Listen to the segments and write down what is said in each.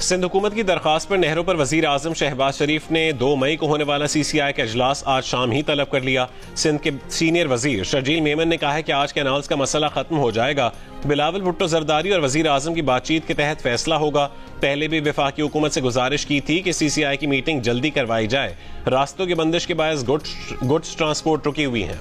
सिंध हुकूमत की दरख्वास्त पर नहरों पर वजीर आजम शहबाज शरीफ ने 2 मई को होने वाला CCI का इजलास आज शाम ही तलब कर लिया। सिंध के सीनियर वजीर शर्जील मेमन ने कहा है कि आज कैनाल्स का मसला खत्म हो जाएगा। बिलावल भुट्टो जरदारी और वजीर आजम की बातचीत के तहत फैसला होगा। पहले भी वफाकी हुकूमत से गुजारिश की थी कि CCI की मीटिंग जल्दी करवाई जाए। रास्तों की बंदिश के बायस गुड्स ट्रांसपोर्ट रुकी हुई है।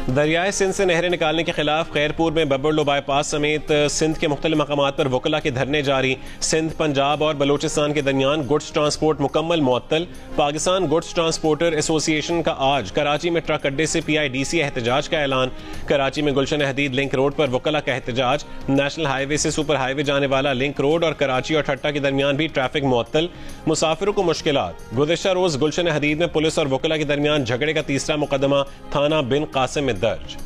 दरियाए सिंध से नहरें निकालने के खिलाफ खैरपुर में बब्बरलो बाईपास समेत सिंध के मुख्तलिफ मकामात पर वकला के धरने जारी। सिंध, पंजाब और बलोचिस्तान के दरमियान गुड्स ट्रांसपोर्ट मुकम्मल मुअत्तल। पाकिस्तान गुड्स ट्रांसपोर्टर एसोसिएशन का आज कराची में ट्रक अड्डे से PIDC एहतजाज का ऐलान। कराची में गुलशन हदीद लिंक रोड पर वकला का एहतजाज। नेशनल हाईवे से सुपर हाईवे जाने वाला लिंक रोड और कराची और ठट्टा के दरमियान भी ट्रैफिक मुअत्तल। मुसाफिरों को मुश्किलात। गुज़िश्ता रोज गुलशन हदीद में पुलिस और वकला के दरमियान झगड़े का तीसरा मुकदमा थाना बिन कासिम में दर्ज।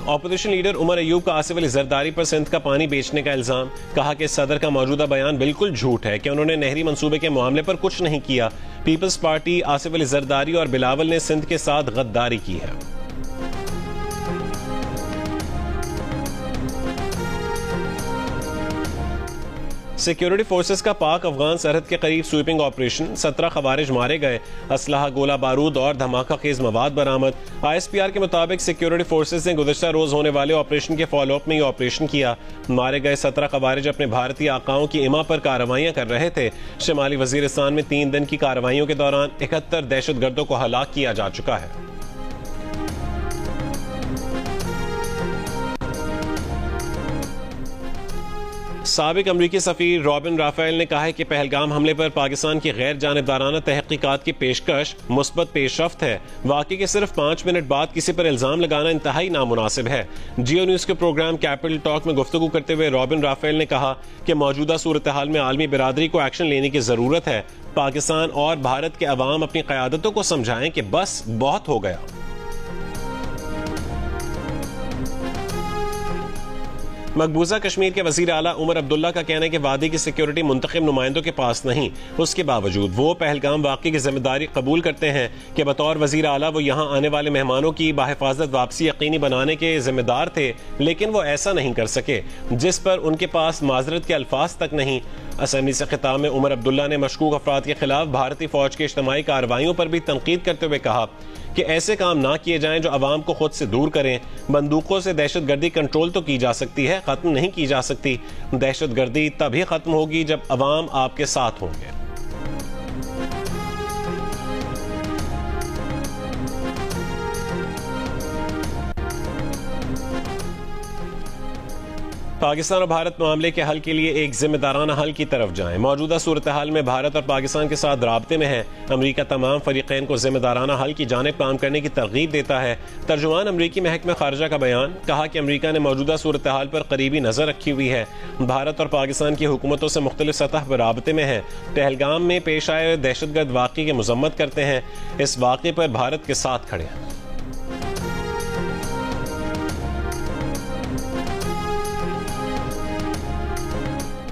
ऑपोजिशन लीडर उमर अयूब का आसिफ अली जरदारी पर सिंध का पानी बेचने का इल्जाम। कहा कि सदर का मौजूदा बयान बिल्कुल झूठ है कि उन्होंने नहरी मंसूबे के मामले पर कुछ नहीं किया। पीपल्स पार्टी, आसिफ अली जरदारी और बिलावल ने सिंध के साथ गद्दारी की है। सिक्योरिटी फोर्सेस का पाक अफगान सरहद के करीब स्वीपिंग ऑपरेशन। 17 खवारिज मारे गए। असलहा, गोला बारूद और धमाका खेज मवाद बरामद। ISPR के मुताबिक सिक्योरिटी फोर्सेस ने गुज़िश्ता रोज होने वाले ऑपरेशन के फॉलोअप में ये ऑपरेशन किया। मारे गए 17 खवारिज अपने भारतीय आकाओं की इमा पर कार्रवाइयां कर रहे थे। शिमाली वजीरिस्तान में 3 दिन की कार्रवाइयों के दौरान 71 दहशतगर्दों को हलाक किया जा चुका है। साबिक अमरीकी सफीर रॉबिन राफेल ने कहा है कि पहलगाम हमले पर पाकिस्तान की गैर जानिबदाराना तहकीकात की पेशकश मुस्बत पेशरफ्त है। वाकई के सिर्फ 5 मिनट बाद किसी पर इल्जाम लगाना इंतहाई नामुनासिब है। जियो न्यूज के प्रोग्राम कैपिटल टॉक में गुफ्तगू करते हुए रॉबिन राफेल ने कहा कि मौजूदा सूरत हाल में आलमी बिरादरी को एक्शन लेने की जरूरत है। पाकिस्तान और भारत के अवाम अपनी क़यादतों को समझाएं कि बस बहुत हो गया। मकबूजा कश्मीर के वजीर आला उमर अब्दुल्ला का कहना है कि वादी की सिक्योरिटी मुंतखब नुमाइंदों के पास नहीं। उसके बावजूद वो पहलगाम वाक़ई की जिम्मेदारी कबूल करते हैं कि बतौर वजीर आला वो यहाँ आने वाले मेहमानों की बाहिफाजत वापसी यकीनी बनाने के जिम्मेदार थे, लेकिन वो ऐसा नहीं कर सके, जिस पर उनके पास माजरत के अल्फाज तक नहीं। असेंबली से खिताब में उमर अब्दुल्ला ने मशकूक अफराद के खिलाफ भारतीय फौज की इज्तिमाई कार्रवाइयों पर भी तनकीद करते हुए कहा कि ऐसे काम ना किए जाएं जो अवाम को खुद से दूर करें। बंदूकों से दहशतगर्दी कंट्रोल तो की जा सकती है, खत्म नहीं की जा सकती। दहशतगर्दी तभी खत्म होगी जब अवाम आपके साथ होंगे। पाकिस्तान और भारत मामले के हल के लिए एक जिम्मेदाराना हल की तरफ जाएं। मौजूदा सूरत हाल में भारत और पाकिस्तान के साथ राब्ते में है। अमरीका तमाम फरीकैन को जिम्मेदाराना हल की जानिब काम करने की तरगीब देता है। तर्जुमान अमरीकी महकमा खारजा का बयान। कहा कि अमरीका ने मौजूदा सूरत हाल पर करीबी नजर रखी हुई है। भारत और पाकिस्तान की हुकूमतों से मुख्तलिफ सतह पर राब्ते में है। पहलगाम में पेश आए दहशतगर्द वाक़े की मजम्मत करते हैं। इस वाक़े पर भारत के साथ खड़े हैं।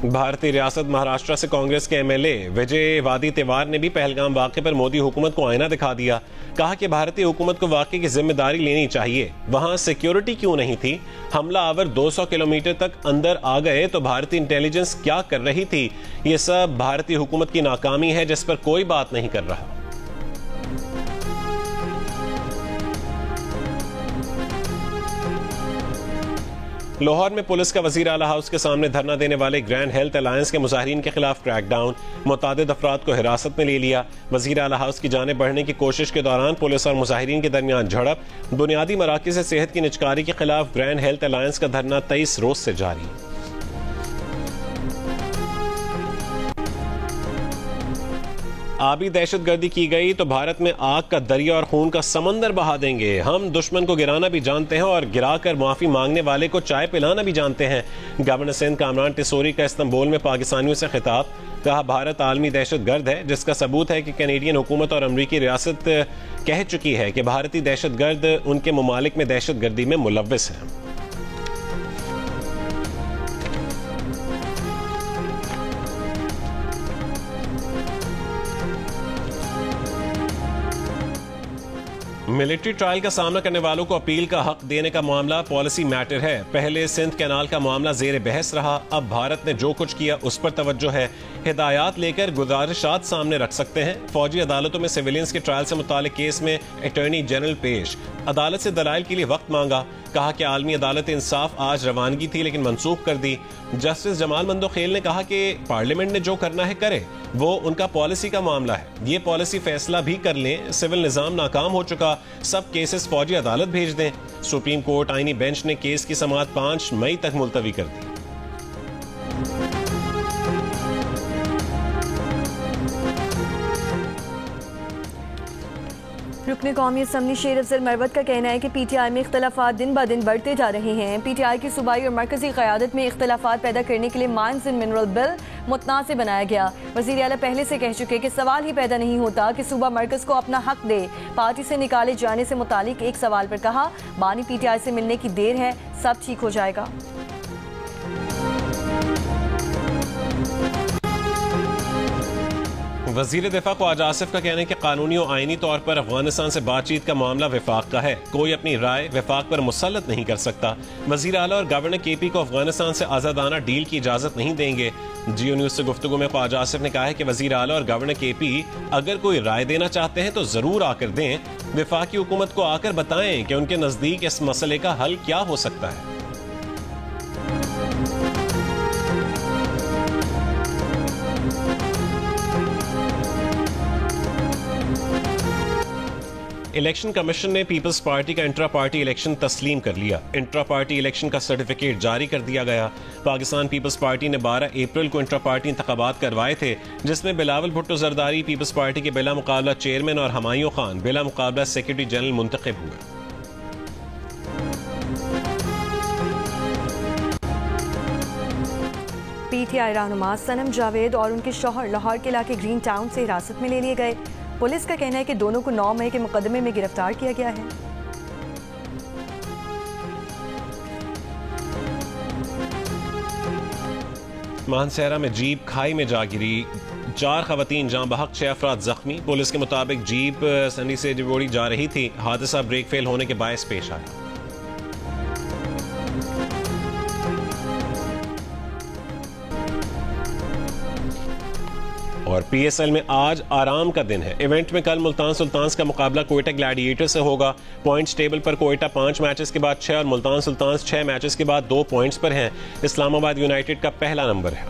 भारतीय रियासत महाराष्ट्र से कांग्रेस के MLA विजय वादी तिवार ने भी पहलगाम वाक़े पर मोदी हुकूमत को आईना दिखा दिया। कहा कि भारतीय हुकूमत को वाक़े की जिम्मेदारी लेनी चाहिए। वहां सिक्योरिटी क्यों नहीं थी? हमला आवर 200 किलोमीटर तक अंदर आ गए तो भारतीय इंटेलिजेंस क्या कर रही थी? ये सब भारतीय हुकूमत की नाकामी है जिस पर कोई बात नहीं कर रहा। लाहौर में पुलिस का वजीर आला हाउस के सामने धरना देने वाले ग्रैंड हेल्थ अलायंस के मुजाहिरीन के खिलाफ क्रैकडाउन। मुतादिद अफराद को हिरासत में ले लिया। वजीर आला हाउस की जानिब बढ़ने की कोशिश के दौरान पुलिस और मुजाहिरीन के दरमियान झड़प। बुनियादी मराकिज़ से सेहत की निजकारी के खिलाफ ग्रैंड हेल्थ अलायंस का धरना 23 रोज से जारी। आबी दहशतगर्दी की गई तो भारत में आग का दरिया और खून का समंदर बहा देंगे। हम दुश्मन को गिराना भी जानते हैं और गिराकर माफी मांगने वाले को चाय पिलाना भी जानते हैं। गवर्नर सिंध कामरान टिसोरी का इस्तांबुल में पाकिस्तानियों से खिताब। कहा भारत आलमी दहशतगर्द है, जिसका सबूत है कि कैनेडियन हुकूमत और अमरीकी रियासत कह चुकी है कि भारतीय दहशतगर्द उनके ममालिक में दहशतगर्दी में मुलव्विस है। मिलिट्री ट्रायल का सामना करने वालों को अपील का हक देने का मामला पॉलिसी मैटर है। पहले सिंध कैनाल का मामला जेर बहस रहा, अब भारत ने जो कुछ किया उस पर तवज्जो है। हिदायत लेकर गुजारिशात सामने रख सकते हैं। फौजी अदालतों में सिविलियंस के ट्रायल से मुतालिक केस में अटॉर्नी जनरल पेश, अदालत से दलाइल के लिए वक्त मांगा। कहा कि आलमी अदालत इंसाफ आज रवानगी थी लेकिन मनसूख कर दी। जस्टिस जमाल मंदोखेल ने कहा कि पार्लियामेंट ने जो करना है करे, वो उनका पॉलिसी का मामला है। ये पॉलिसी फैसला भी कर लें, सिविल निजाम नाकाम हो चुका, सब केसेस फौजी अदालत भेज दें। सुप्रीम कोर्ट आईनी बेंच ने केस की समाअत 5 मई तक मुलतवी कर दी। रुकने कौमी असम्बली शेर अफजल मरवत का कहना है कि पीटीआई में इख्तलाफात दिन ब दिन बढ़ते जा रहे हैं। पीटीआई की सूबाई और मरकजी क़यादत में इख्तलाफात पैदा करने के लिए माइंस एंड मिनरल बिल मुतनाज़ बनाया गया। वज़ीर आला पहले से कह चुके कि सवाल ही पैदा नहीं होता कि सूबा मरकज को अपना हक दे। पार्टी से निकाले जाने से मुतालिक एक सवाल पर कहा, बानी पीटीआई से मिलने की देर है, सब ठीक हो जाएगा। वज़ीर दिफा ख्वाजा आसिफ का कहना है कि कानूनी और आईनी तौर पर अफगानिस्तान से बातचीत का मामला विफाक का है, कोई अपनी राय विफाक पर मुसल्लत नहीं कर सकता। वज़ीर आला और गवर्नर केपी को अफगानिस्तान से आज़ादाना डील की इजाज़त नहीं देंगे। जियो न्यूज़ से गुफ्तगू में ख्वाजा आसिफ ने कहा है कि वज़ीर आला और गवर्नर केपी अगर कोई राय देना चाहते हैं तो ज़रूर आकर दें। विफाकी हुकूमत को आकर बताएं कि उनके नज़दीक इस मसले का हल क्या हो सकता है। इलेक्शन कमीशन ने पीपल्स पार्टी का इंट्रा पार्टी इलेक्शन तस्लीम कर लिया। इंट्रा पार्टी इलेक्शन का सर्टिफिकेट जारी कर दिया गया। पाकिस्तान पीपल्स पार्टी ने 12 अप्रैल को इंट्रा पार्टी इंतखाबात करवाए थे, जिसमें बिलावल भुट्टो जरदारी पीपल्स पार्टी के बिला मुकाबला चेयरमैन और हमायूं खान बिला मुकाबला सेक्रेटरी जनरल मुंतखब हुए। पीटीआई रहनुमा सनम जावेद और उनके शौहर लाहौर के इलाके ग्रीन टाउन से हिरासत में ले लिए गए। पुलिस का कहना है कि दोनों को 9 मई के मुकदमे में गिरफ्तार किया गया है। मानसहरा में जीप खाई में जा गिरी, 4 खवातीन जाँ बहक, 6 अफराद जख्मी। पुलिस के मुताबिक जीप सनी से डिबोड़ी जा रही थी, हादसा ब्रेक फेल होने के बायस पेश आया। और पीएसएल में आज आराम का दिन है। इवेंट में कल मुल्तान सुल्तान्स का मुकाबला कोयटा ग्लैडिएटर से होगा। पॉइंट्स टेबल पर कोयटा 5 मैचेस के बाद 6 और मुल्तान सुल्तान्स 6 मैचेस के बाद 2 पॉइंट्स पर हैं। इस्लामाबाद यूनाइटेड का पहला नंबर है।